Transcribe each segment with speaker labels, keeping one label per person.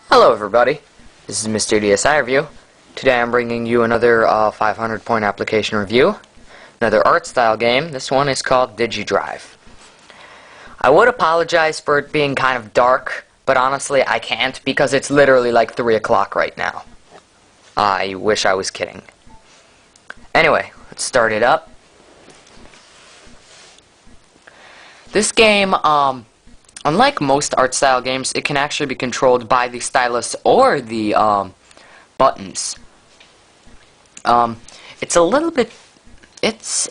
Speaker 1: Hello everybody, this is Mr. DSI Review. Today I'm bringing you another 500 point application review, another art style game. This one is called Digidrive. I would apologize for it being kind of dark, but honestly I can't because it's literally like 3 o'clock right now. I wish I was kidding. Anyway, let's start it up. This game, unlike most art style games, it can actually be controlled by the stylus or the buttons. It's a little bit, it's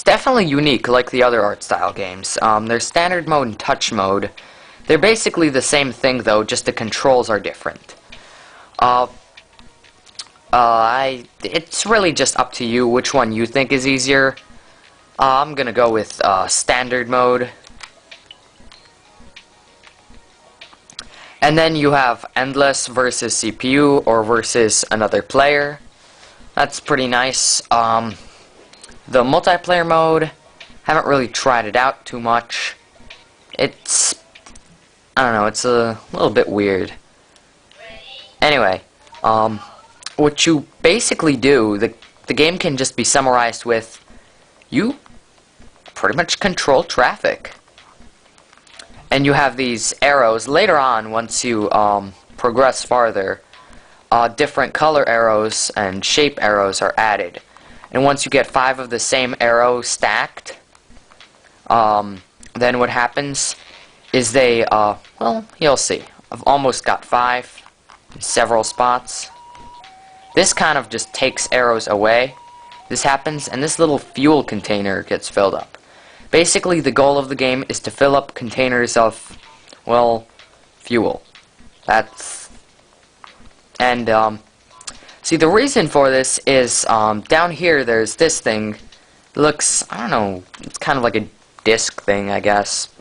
Speaker 1: definitely unique like the other art style games. There's standard mode and touch mode. They're basically the same thing though, just the controls are different. It's really just up to you which one you think is easier. I'm gonna go with standard mode. And then you have endless versus CPU or versus another player. That's pretty nice. The multiplayer mode, haven't really tried it out too much. I don't know, it's a little bit weird. Anyway, what you basically do, the game can just be summarized with, you pretty much control traffic. And you have these arrows. Later on, once you progress farther, different color arrows and shape arrows are added. And once you get 5 of the same arrow stacked, then what happens is they, well, you'll see. I've almost got 5 in several spots. This kind of just takes arrows away. This happens, and this little fuel container gets filled up. Basically, the goal of the game is to fill up containers of, well, fuel. See, the reason for this is, down here there's this thing. It looks, I don't know, it's kind of like a disc thing, I guess.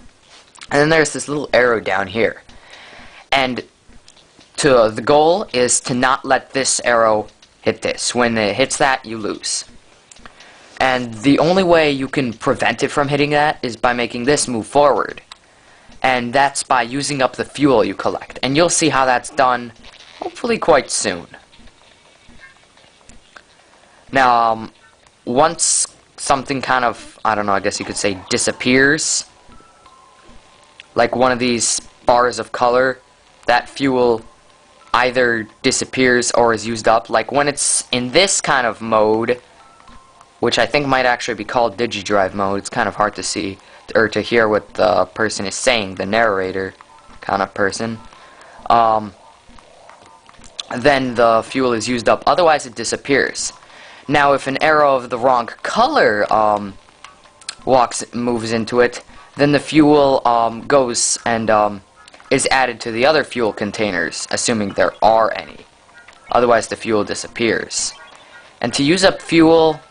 Speaker 1: And then there's this little arrow down here. And the goal is to not let this arrow hit this. When it hits that, you lose. And the only way you can prevent it from hitting that is by making this move forward. And that's by using up the fuel you collect. And you'll see how that's done, hopefully quite soon. Now, once something kind of, I don't know, I guess you could say disappears, like one of these bars of color, that fuel either disappears or is used up. Like when it's in this kind of mode, which I think might actually be called Digidrive mode. It's kind of hard to see, or to hear what the person is saying, the narrator kind of person. Then the fuel is used up, otherwise it disappears. Now if an arrow of the wrong color moves into it, then the fuel goes and is added to the other fuel containers, assuming there are any. Otherwise the fuel disappears. And to use up fuel,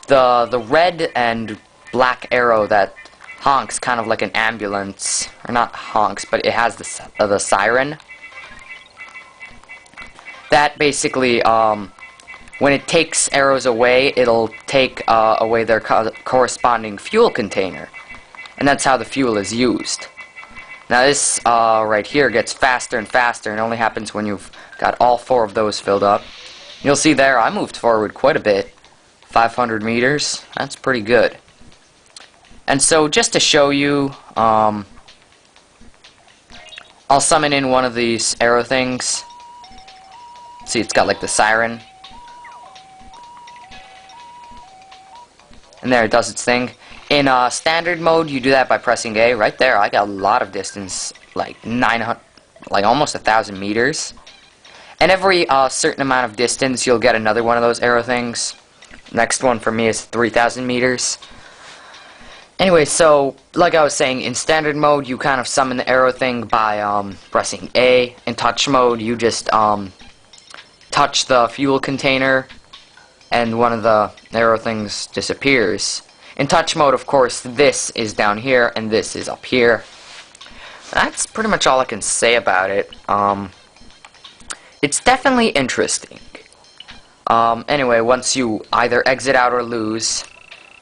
Speaker 1: the red and black arrow that honks kind of like an ambulance, or not honks, but it has the siren. That basically, when it takes arrows away, it'll take away their corresponding fuel container, and that's how the fuel is used. Now this right here gets faster and faster, and only happens when you've got all 4 of those filled up. You'll see there, I moved forward quite a bit. 500 meters, that's pretty good. And so just to show you, I'll summon in one of these arrow things. See, it's got like the siren. And there, it does its thing. In standard mode, you do that by pressing A. Right there, I got a lot of distance, like 900, like almost 1,000 meters. And every certain amount of distance, you'll get another one of those arrow things. Next one for me is 3,000 meters. Anyway, so, like I was saying, in standard mode, you kind of summon the arrow thing by pressing A. In touch mode, you just touch the fuel container, and one of the arrow things disappears. In touch mode, of course, this is down here, and this is up here. That's pretty much all I can say about it. It's definitely interesting. Anyway, once you either exit out or lose,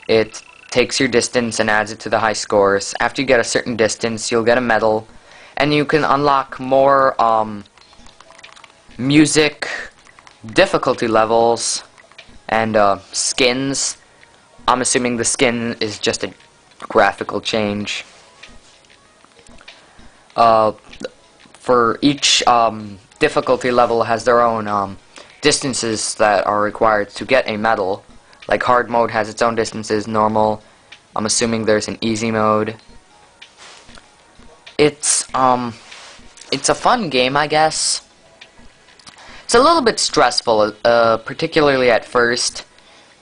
Speaker 1: it takes your distance and adds it to the high scores. After you get a certain distance, you'll get a medal, and you can unlock more music difficulty levels and skins. I'm assuming the skin is just a graphical change. For each difficulty level has their own distances that are required to get a medal. Like hard mode has its own distances, normal. I'm assuming there's an easy mode. It's a fun game, I guess. It's a little bit stressful, particularly at first,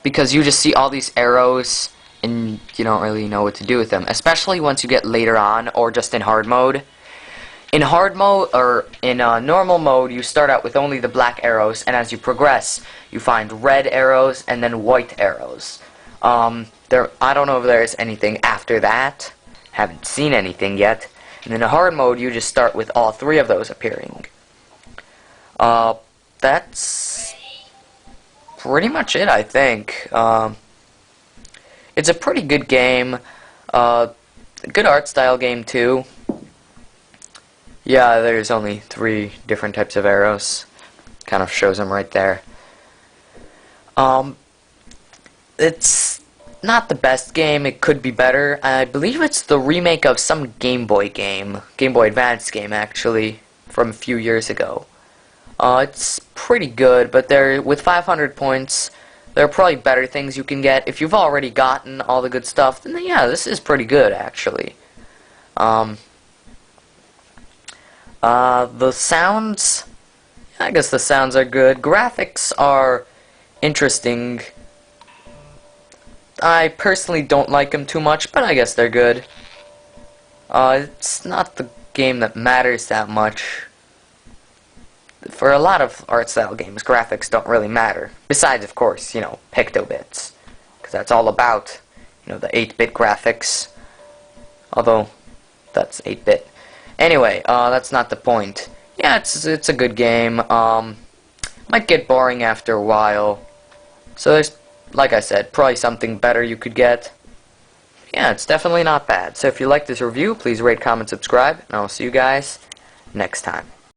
Speaker 1: because you just see all these arrows and you don't really know what to do with them, especially once you get later on or just in hard mode. In hard mode, or in normal mode, you start out with only the black arrows, and as you progress, you find red arrows and then white arrows. I don't know if there's anything after that. Haven't seen anything yet. And in a hard mode, you just start with all three of those appearing. That's pretty much it, I think. It's a pretty good game. Good art style game, too. Yeah, there's only 3 different types of arrows. Kind of shows them right there. It's not the best game. It could be better. I believe it's the remake of some Game Boy game. Game Boy Advance game, actually, from a few years ago. It's pretty good, but with 500 points, there are probably better things you can get. If you've already gotten all the good stuff, then yeah, this is pretty good, actually. The sounds, I guess the sounds are good. Graphics are interesting. I personally don't like them too much, but I guess they're good. It's not the game that matters that much. For a lot of art style games, graphics don't really matter. Besides, of course, you know, pictobits. Because that's all about, you know, the 8-bit graphics. Although, that's 8-bit. Anyway, that's not the point. Yeah, it's a good game. Might get boring after a while. So there's, like I said, probably something better you could get. Yeah, it's definitely not bad. So if you like this review, please rate, comment, subscribe, and I'll see you guys next time.